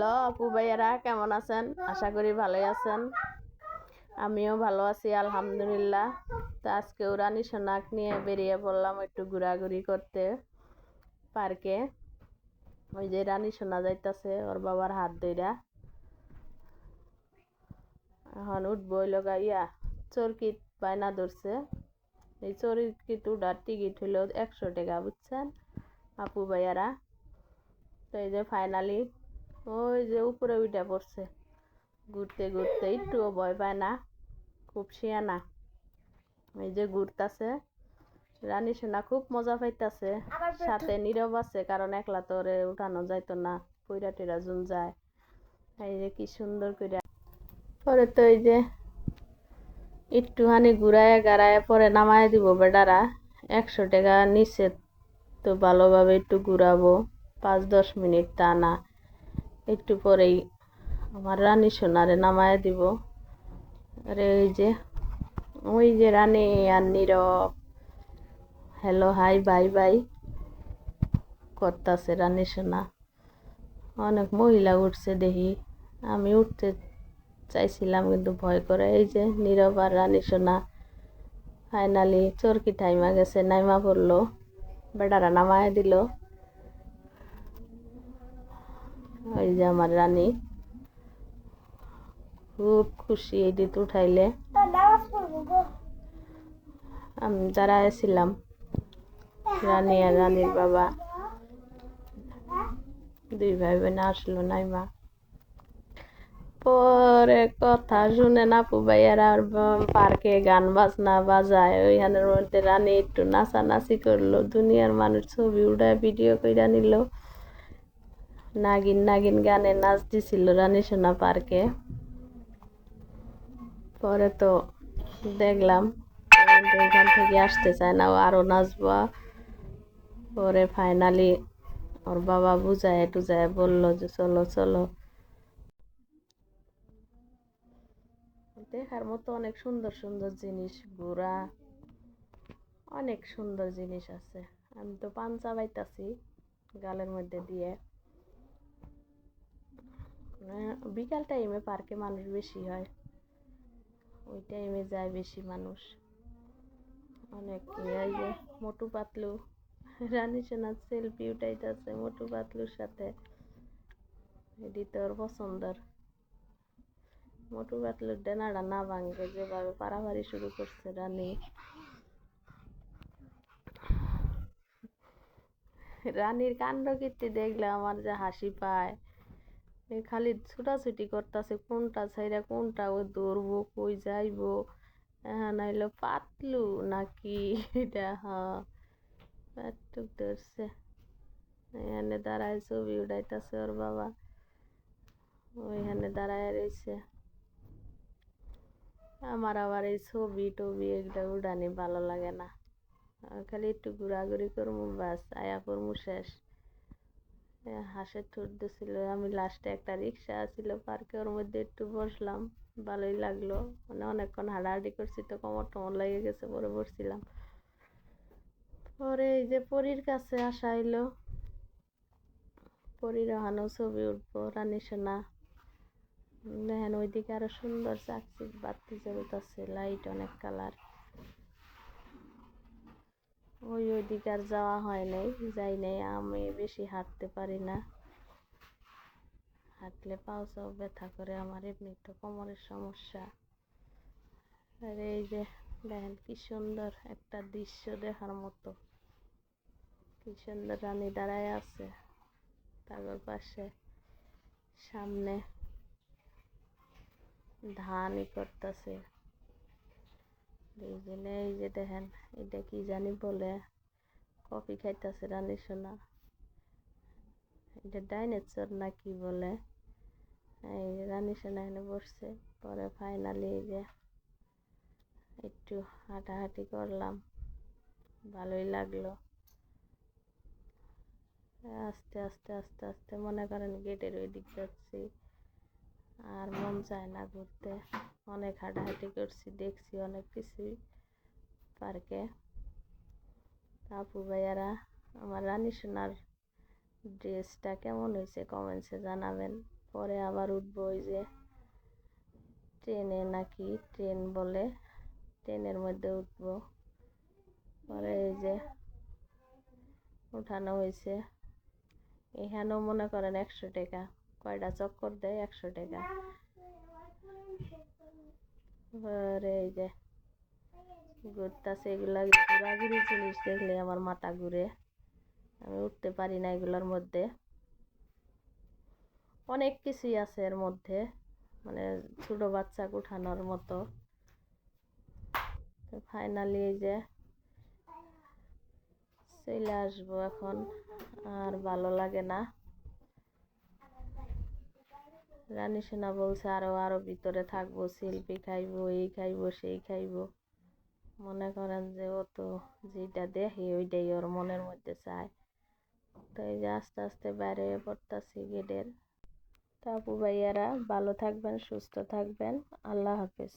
Hello আপু ভাইয়ারা, কেমন আছেন? আশা করি ভালোই আছেন। আমিও ভালো আছি আলহামদুলিল্লাহ। তো আজকেও রানী সোনাক নিয়ে বেরিয়ে পড়লাম একটু ঘোরাঘুরি করতে পার্কে। ওই যে রানী সোনা যাইতাছে ওর বাবার হাত ধইরা। এখন উঠবো ইয়া চরকিত বায়না ধরছে। এই চরকিত উঠার টিকিট হইল 100 টাকা, বুঝছেন আপু ভাইয়ারা। তো এই যে ফাইনালি ওই যে উপরে উঠে পড়ছে। ঘুরতে ঘুরতে একটুও ভয় পায় না, খুব শিয়ানা। এই যে ঘুরতাছে রানী সোনা, খুব মজা পাইতাছে। সাথে নীরব আছে, কারণ একলা তো ওরে উঠানো যাইতো না, পইরা টেরা জুন যায়। এই যে কি সুন্দর করে পরে তো এই যে একটুখানি ঘুরায় গাড়ায় পরে নামায় দিব বেডারা। 100 টাকা নিচে, তো ভালোভাবে একটু ঘুরাবো 5-10 মিনিট, তা না একটু পরেই আমার রানী সোনারে নামায় দিব। আরে ওই যে রানী আর নীরব হ্যালো হাই বাই বাই করতেছে রানী সোনা। অনেক মহিলা উঠছে দেখি, আমি উঠতে চাইছিলাম কিন্তু ভয় করে। এই যে নীরব আর রানী সোনা ফাইনালি চরকি থাইমা গেছে, নাইমা পড়লো, বেটারা নামায় দিল। ওই যে আমার রানী খুব খুশি এই দিত উঠাইলে। আমি দাঁড়াইছিলাম, রানী আর রানীর বাবা দুই ভাই বোন আসলো নাইমা। পরে কথা শুনে না ভাইয়ারা পার্কে গান বাজনা বাজায়, ওইখানের মধ্যে রানী একটু নাচানাচি করলো, দুনিয়ার মানুষ ছবি উঠায় ভিডিও কইরা নিল। নাগিন নাগিন গানে নাচ দিছিল রানী সোনা পার্কে। পরে তো দেখলাম এখান থেকে আসতে চায় না, ও আরো নাচবা। পরে ফাইনালি ওর বাবা বুঝায় টুজায় বললো যে চলো চলো। দেখার মতো অনেক সুন্দর সুন্দর জিনিস, ঘোরা অনেক সুন্দর জিনিস আছে। আমি তো পান চাবাইতাছি গালের মধ্যে দিয়ে। বিকাল টাইমে পার্কে মানুষ বেশি হয়, ওই টাইমে যায় বেশি মানুষ। অনেক এই যে মোটু পাতলু রানী সোনা সেলফি উঠাইতেছে মোটু পাতলুর সাথে। এটি তোর পছন্দর। মোটু পাতলুর ডেনাটা না ভাঙ্গে যেভাবে পারাপারি শুরু করছে রানী। রানীর কাণ্ড কীর্তি দেখলে আমার যে হাসি পায়। খালি ছুটাছুটি করতেছে, কোনটা ছাইরা কোনটা ও দৌড়বো, কই যাইবো। হ্যাঁ নাইলো পাতলু নাকি এটা, হ্যাঁ পেটুক ধরছে। এখানে দাঁড়ায় ছবি উঠাইতেছে ওর বাবা, ওইখানে দাঁড়ায় রয়েছে। আমার আবার এই ছবি টবি এগুলো উঠানি ভালো লাগে না, খালি একটু ঘোরাঘুরি করবো বাস, আয়া পড়মু শেষ। হাঁসের ঠোঁট দিছিল। আমি লাস্টে একটা রিক্সা ছিল পার্কে, ওর মধ্যে একটু বসলাম, ভালোই লাগলো। মানে অনেকক্ষণ হাঁটাহাঁটি করছি তো কোমর টমর লেগে গেছে, পরে বসছিলাম। পরে এই যে পরীর কাছে আসা হইলো, পরীর ওখানেও ছবি উঠবো রানী সোনা। দেখেন ওইদিকে আরো সুন্দর চাকচিক বাতি জ্বলতেছে, লাইট অনেক কালার। ওইদিকে আর যাওয়া হয় নাই, যাই নাই। আমি বেশি হাঁটতে পারি না, হাঁটলে পাও চাও ব্যথা করে আমার, এমনি তো কোমরের সমস্যা। আর এই যে দেখেন কি সুন্দর একটা দৃশ্য দেখার মতো, কি সুন্দর রানী দাঁড়ায় আছে তার পাশে। সামনে ধানই করতেছে দুইজনে। এই যে দেখেন এটা কি জানি বলে, কফি খাইতেছে রানী সোনা, এটা ডাইনোসর না কি বলে। এই যে রানী সোনা এখানে বসছে। পরে ফাইনালি এই যে একটু হাঁটাহাঁটি করলাম, ভালোই লাগলো। আস্তে আস্তে আস্তে আস্তে মনে করেন গেটের ওই দিক যাচ্ছি, আর মন চায় না ঘুরতে। অনেক হাঁটাহাঁটি করছি, দেখছি অনেক কিছুই পার্কে। আপু ভাইয়ারা, আমার রানী সোনার ড্রেসটা কেমন হয়েছে কমেন্টসে জানাবেন। পরে আবার উঠবো ওই যে ট্রেনে, নাকি ট্রেন বলে, ট্রেনের মধ্যে উঠবো। পরে এই যে উঠানো হয়েছে। এখানেও মনে করেন 100 টাকা, কয়টা চক্কর দেয় 100 টাকা। পরে এই যে ঘুরতেছে, এগুলা ঘোরাঘুরি জিনিস দেখলে আমার মাথা ঘুরে, আমি উঠতে পারি না এগুলোর মধ্যে। অনেক কিছুই আছে এর মধ্যে, মানে ছোট বাচ্চা উঠানোর মতো। তো ফাইনালি এই যে চলে আসবো এখন, আর ভালো লাগে না। রানী সোনা বলছে আরো ভিতরে থাকবো, সেলফি খাইবো, এই খাইবো সেই খাইবো। মনে করেন যে ও তো যেটা দেখে ওইটাই ওর মনের মধ্যে চায়। তো এই যে আস্তে আস্তে বাইরে হয়ে পড়তাছি গেটের। তো আপু ভাইয়ারা ভালো থাকবেন, সুস্থ থাকবেন, আল্লাহ হাফেজ।